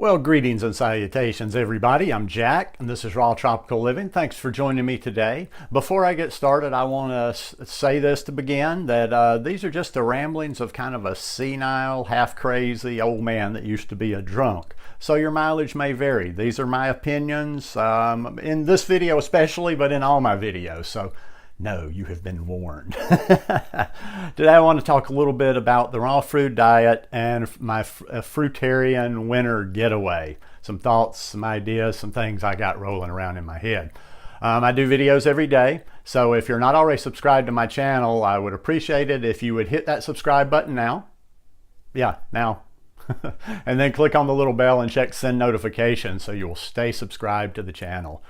Well, greetings and salutations, everybody. I'm Jack, and this is Raw Tropical Living. Thanks for joining me today. Before I get started, I want to say this to begin, that these are just the ramblings of kind of a senile, half-crazy old man that used to be a drunk. So your mileage may vary. These are my opinions, in this video especially, but in all my videos. So no, you have been warned. Today I want to talk a little bit about the raw fruit diet and my Fruitarian winter getaway. Some thoughts, some ideas, some things I got rolling around in my head. I do videos every day, so if you're not already subscribed to my channel, I would appreciate it if you would hit that subscribe button now. Yeah, now. And then click on the little bell and check send notifications so you will stay subscribed to the channel.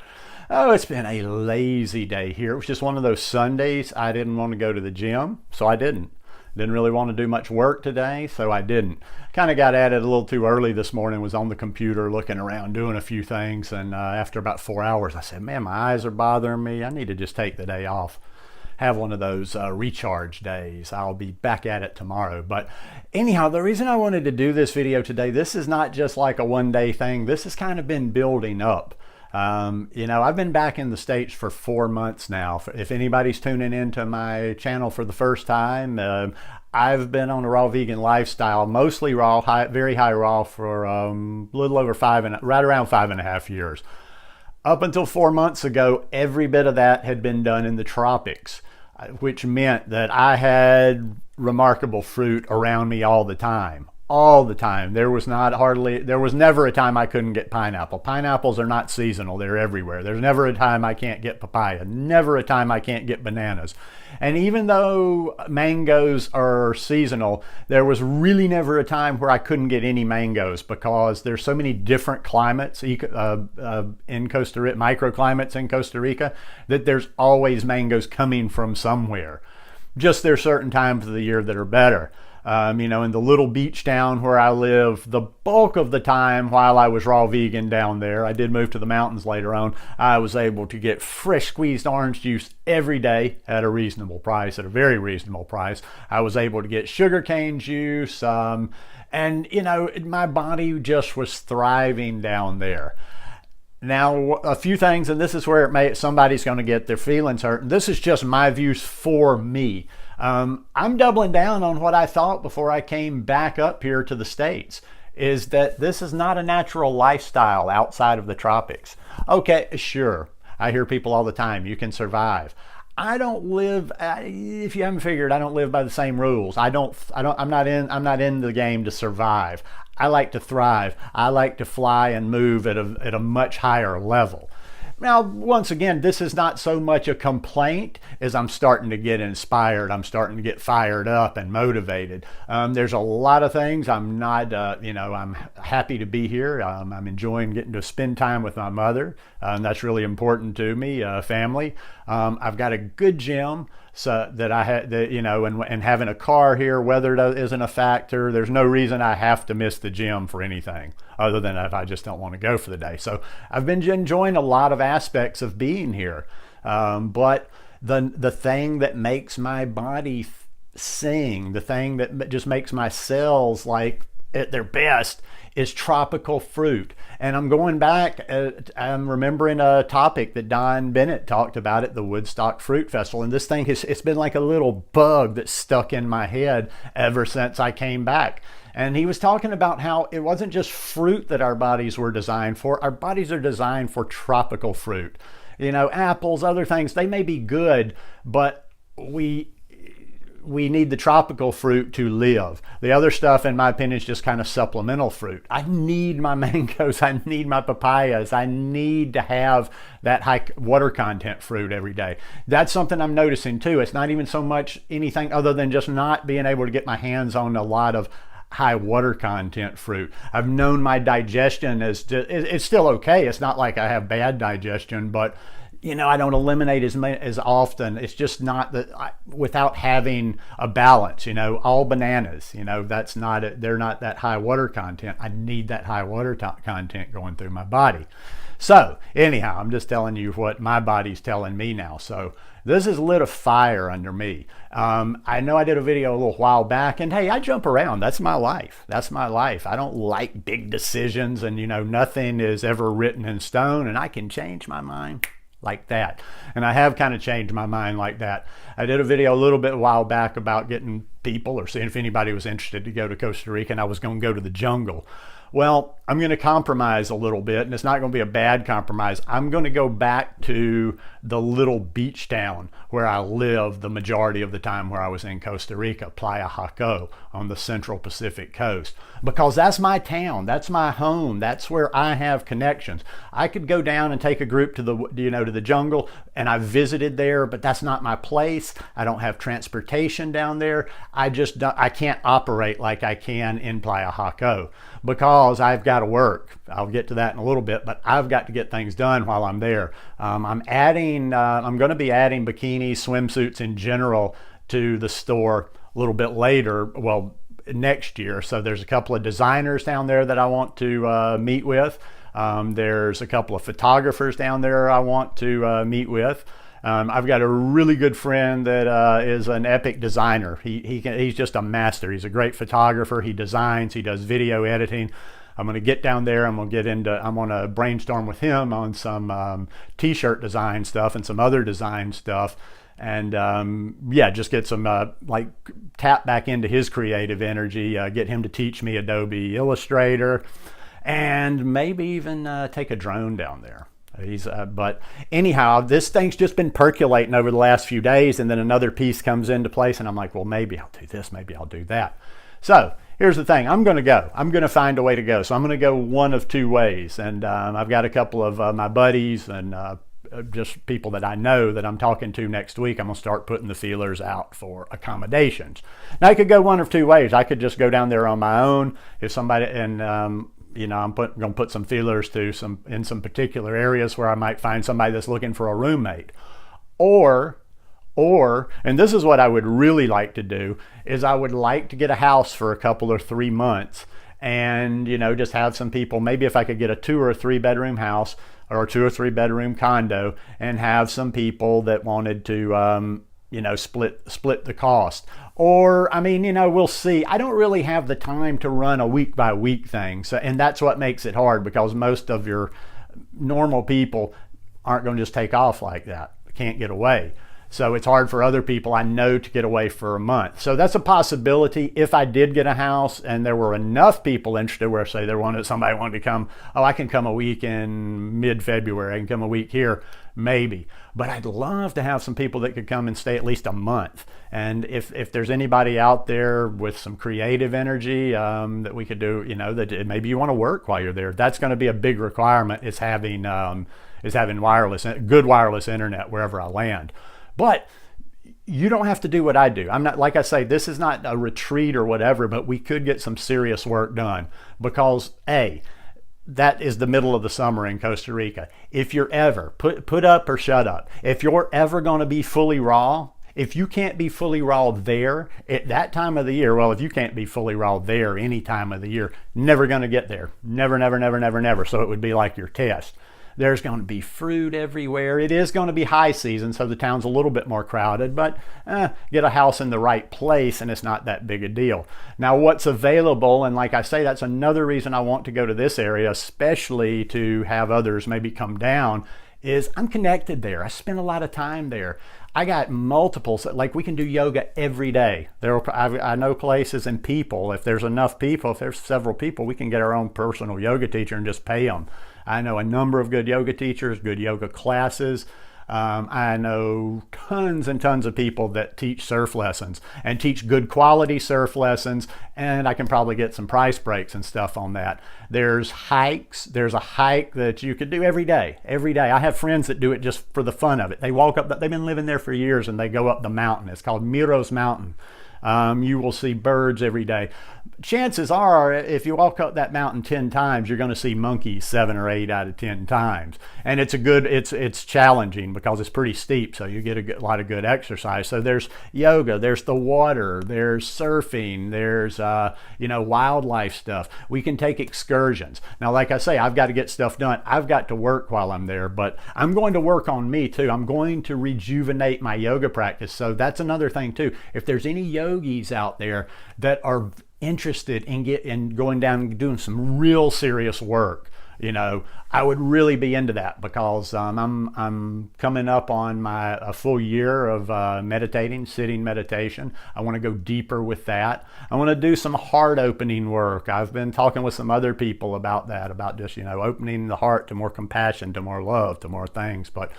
Oh, it's been a lazy day here. It was just one of those Sundays. I didn't want to go to the gym, so I didn't. Didn't really want to do much work today, so I didn't. Kind of got at it a little too early this morning, was on the computer looking around, doing a few things, and after about 4 hours, I said, man, my eyes are bothering me. I need to just take the day off. Have one of those recharge days. I'll be back at it tomorrow. But anyhow, the reason I wanted to do this video today, this is not just like a one-day thing. This has kind of been building up. You know, I've been back in the States for 4 months now. If anybody's tuning into my channel for the first time, I've been on a raw vegan lifestyle, mostly raw, very high raw for a little over right around 5.5 years. Up until 4 months ago, every bit of that had been done in the tropics, which meant that I had remarkable fruit around me all the time. All the time. There was never a time I couldn't get pineapple. Pineapples are not seasonal. They're everywhere. There's never a time I can't get papaya. Never a time I can't get bananas. And even though mangoes are seasonal, there was really never a time where I couldn't get any mangoes because there's so many different climates in Costa Rica, microclimates in Costa Rica, that there's always mangoes coming from somewhere. Just there's certain times of the year that are better. You know, in the little beach town where I live, the bulk of the time while I was raw vegan down there, I did move to the mountains later on, I was able to get fresh squeezed orange juice every day at a reasonable price, at a very reasonable price. I was able to get sugarcane juice, and, you know, my body just was thriving down there. Now, a few things, and this is where somebody's going to get their feelings hurt, and this is just my views for me. I'm doubling down on what I thought before I came back up here to the States, is that this is not a natural lifestyle outside of the tropics. Okay, sure. I hear people all the time, you can survive. I don't live, if you haven't figured, I don't live by the same rules. I'm not in the game to survive. I like to thrive. I like to fly and move at a much higher level. Now, once again, this is not so much a complaint as I'm starting to get inspired. I'm starting to get fired up and motivated. There's a lot of things. I'm not, you know, I'm happy to be here. I'm enjoying getting to spend time with my mother. That's really important to me, family. I've got a good gym. So that I had, you know, and having a car here, weather isn't a factor. There's no reason I have to miss the gym for anything other than if I just don't want to go for the day. So I've been enjoying a lot of aspects of being here. But the thing that makes my body sing, the thing that just makes my cells like at their best, is tropical fruit. And I'm going back, I'm remembering a topic that Don Bennett talked about at the Woodstock Fruit Festival. And this thing, it's been like a little bug that's stuck in my head ever since I came back. And he was talking about how it wasn't just fruit that our bodies were designed for. Our bodies are designed for tropical fruit. You know, apples, other things, they may be good, but we need the tropical fruit to live. The other stuff, in my opinion, is just kind of supplemental fruit. I need my mangoes. I need my papayas. I need to have that high water content fruit every day. That's something I'm noticing too. It's not even so much anything other than just not being able to get my hands on a lot of high water content fruit. I've known my digestion it's still okay. It's not like I have bad digestion, but I don't eliminate as often. It's just not that without having a balance, all bananas, that's not it. They're not that high water content. I need that high water content going through my body. So anyhow, I'm just telling you what my body's telling me now. So this has lit a fire under me. I know I did a video a little while back, and hey, I jump around. That's my life. That's my life. I don't like big decisions, and nothing is ever written in stone, and I can change my mind like that. And I have kind of changed my mind like that. I did a video a little bit a while back about getting people or seeing if anybody was interested to go to Costa Rica, and I was going to go to the jungle. Well, I'm going to compromise a little bit, and it's not going to be a bad compromise. I'm going to go back to the little beach town where I lived the majority of the time where I was in Costa Rica, Playa Jaco on the central Pacific coast, because that's my town, that's my home, that's where I have connections. I could go down and take a group to the jungle, and I visited there, but that's not my place. I don't have transportation down there. I can't operate like I can in Playa Jaco because I've got to work. I'll get to that in a little bit, but I've got to get things done while I'm there. I'm going to be adding bikinis, swimsuits in general to the store a little bit later, well, next year. So there's a couple of designers down there that I want to meet with. There's a couple of photographers down there I want to meet with. I've got a really good friend that is an epic designer. He's just a master. He's a great photographer. He designs, he does video editing. I'm going to get down there. I'm going to brainstorm with him on some t-shirt design stuff and some other design stuff. And just get some tap back into his creative energy, get him to teach me Adobe Illustrator, and maybe even take a drone down there. But anyhow, this thing's just been percolating over the last few days, and then another piece comes into place, and I'm like, well, maybe I'll do this, maybe I'll do that. So here's the thing. I'm going to go. I'm going to find a way to go. So I'm going to go one of two ways, and I've got a couple of my buddies and just people that I know that I'm talking to next week. I'm going to start putting the feelers out for accommodations. Now, I could go one of two ways. I could just go down there on my own if somebody, and I'm going to put some feelers in some particular areas where I might find somebody that's looking for a roommate. Or, and this is what I would really like to do, is I would like to get a house for a couple or 3 months and, just have some people, maybe if I could get a 2 or 3 bedroom house or a 2 or 3 bedroom condo and have some people that wanted to, split the cost. Or, we'll see. I don't really have the time to run a week by week thing. So, and that's what makes it hard, because most of your normal people aren't going to just take off like that. Can't get away. So it's hard for other people I know to get away for a month. So that's a possibility. If I did get a house and there were enough people interested where, say, somebody wanted to come, I can come a week in mid-February, I can come a week here, maybe. But I'd love to have some people that could come and stay at least a month. And if there's anybody out there with some creative energy that we could do, that maybe you want to work while you're there, that's going to be a big requirement, is having good wireless internet wherever I land. But you don't have to do what I do. I'm not, like I say, this is not a retreat or whatever, but we could get some serious work done, because that is the middle of the summer in Costa Rica. If you're ever, put up or shut up, if you're ever going to be fully raw, if you can't be fully raw there at that time of the year, well, if you can't be fully raw there any time of the year, never going to get there. Never, never, never, never, never. So it would be like your test. There's going to be fruit everywhere. It is going to be high season, so the town's a little bit more crowded, but get a house in the right place and it's not that big a deal. Now, what's available, and like I say, that's another reason I want to go to this area, especially to have others maybe come down, is I'm connected there. I spend a lot of time there. I got multiples, like we can do yoga every day. I know places and people, if there's enough people, if there's several people, we can get our own personal yoga teacher and just pay them. I know a number of good yoga teachers, good yoga classes. I know tons and tons of people that teach surf lessons and teach good quality surf lessons, and I can probably get some price breaks and stuff on that. There's hikes. There's a hike that you could do every day. Every day. I have friends that do it just for the fun of it. They walk up, they've been living there for years, and they go up the mountain. It's called Miros Mountain. You will see birds every day. Chances are, if you walk up that mountain 10 times, you're going to see monkeys 7 or 8 out of 10 times. And it's challenging because it's pretty steep, so you get a lot of good exercise. So there's yoga, there's the water, there's surfing, there's wildlife stuff. We can take excursions. Now, like I say, I've got to get stuff done. I've got to work while I'm there, but I'm going to work on me too. I'm going to rejuvenate my yoga practice. So that's another thing too. If there's any yogis out there that are interested in going down and doing some real serious work, I would really be into that, because I'm coming up on a full year of meditating, sitting meditation. I want to go deeper with that. I want to do some heart opening work. I've been talking with some other people about that, about just opening the heart to more compassion, to more love, to more things. But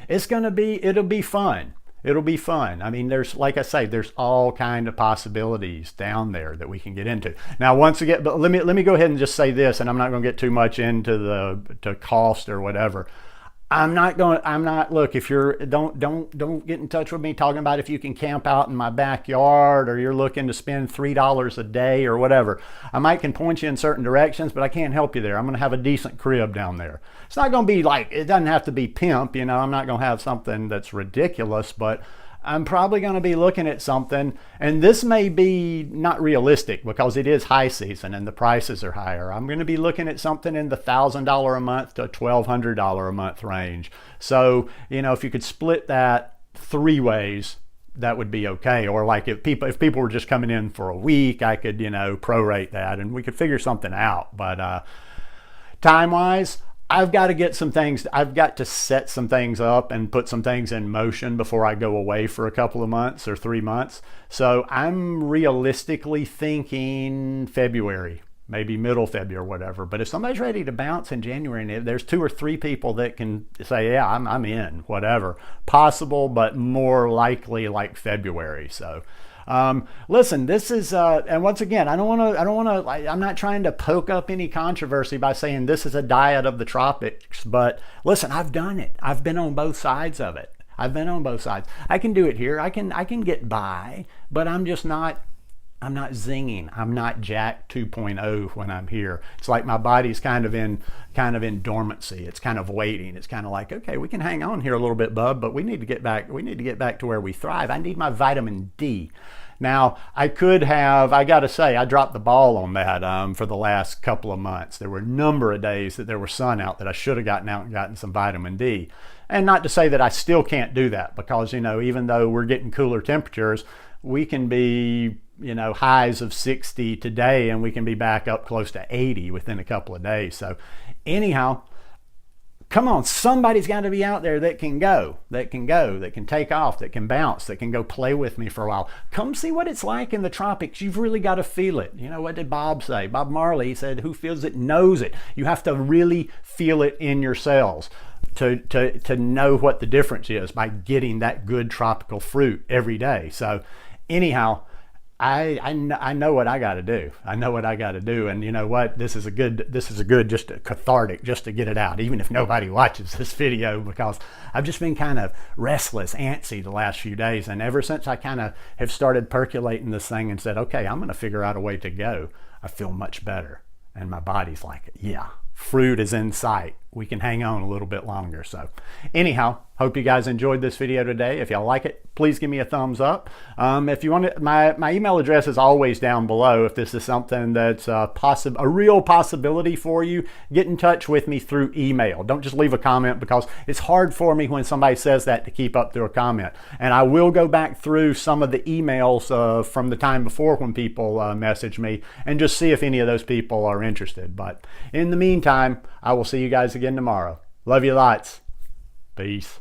it'll be fun. It'll be fun. I mean, there's, like I say, there's all kind of possibilities down there that we can get into. Now, once again, but let me go ahead and just say this, and I'm not going to get too much into to cost or whatever. Look, if don't get in touch with me talking about if you can camp out in my backyard, or you're looking to spend $3 a day or whatever. I can point you in certain directions, but I can't help you there. I'm going to have a decent crib down there. It's not going to be like, it doesn't have to be pimp, I'm not going to have something that's ridiculous, but I'm probably going to be looking at something, and this may be not realistic because it is high season and the prices are higher. I'm going to be looking at something in the $1,000 a month to $1,200 a month range. So, if you could split that 3 ways, that would be okay. Or like if people were just coming in for a week, I could, prorate that and we could figure something out. But time-wise, I've got to set some things up and put some things in motion before I go away for a couple of months or 3 months. So I'm realistically thinking February, maybe middle February or whatever. But if somebody's ready to bounce in January, and there's 2 or 3 people that can say, yeah, I'm in, whatever. Possible, but more likely like February. So listen, this is, and once again, I'm not trying to poke up any controversy by saying this is a diet of the tropics, but listen, I've done it. I've been on both sides of it. I've been on both sides. I can do it here. I can get by, but I'm not zinging. I'm not Jack 2.0 when I'm here. It's like my body's kind of in dormancy. It's kind of waiting. It's kind of like, okay, we can hang on here a little bit, bub, but we need to get back to where we thrive. I need my vitamin D. Now, I got to say, I dropped the ball on that for the last couple of months. There were a number of days that there was sun out that I should have gotten out and gotten some vitamin D. And not to say that I still can't do that, because, even though we're getting cooler temperatures, we can be, highs of 60 today, and we can be back up close to 80 within a couple of days. So anyhow, come on, somebody's got to be out there that can take off, that can bounce, that can go play with me for a while. Come see what it's like in the tropics. You've really got to feel it. What did Bob say? Bob Marley, he said, who feels it knows it. You have to really feel it in your cells to know what the difference is by getting that good tropical fruit every day. So anyhow, I know what I got to do. I know what I got to do, and you know what? This is a good just a cathartic, just to get it out, even if nobody watches this video, because I've just been kind of restless, antsy the last few days, and ever since I kind of have started percolating this thing and said, okay, I'm going to figure out a way to go, I feel much better, and my body's like, yeah, fruit is in sight. We can hang on a little bit longer. So anyhow, hope you guys enjoyed this video today. If y'all like it, please give me a thumbs up. If you want it, my email address is always down below. If this is something that's a real possibility for you, get in touch with me through email. Don't just leave a comment, because it's hard for me when somebody says that to keep up their comment. And I will go back through some of the emails from the time before when people message me and just see if any of those people are interested. But in the meantime, I will see you guys again tomorrow. Love you lots. Peace.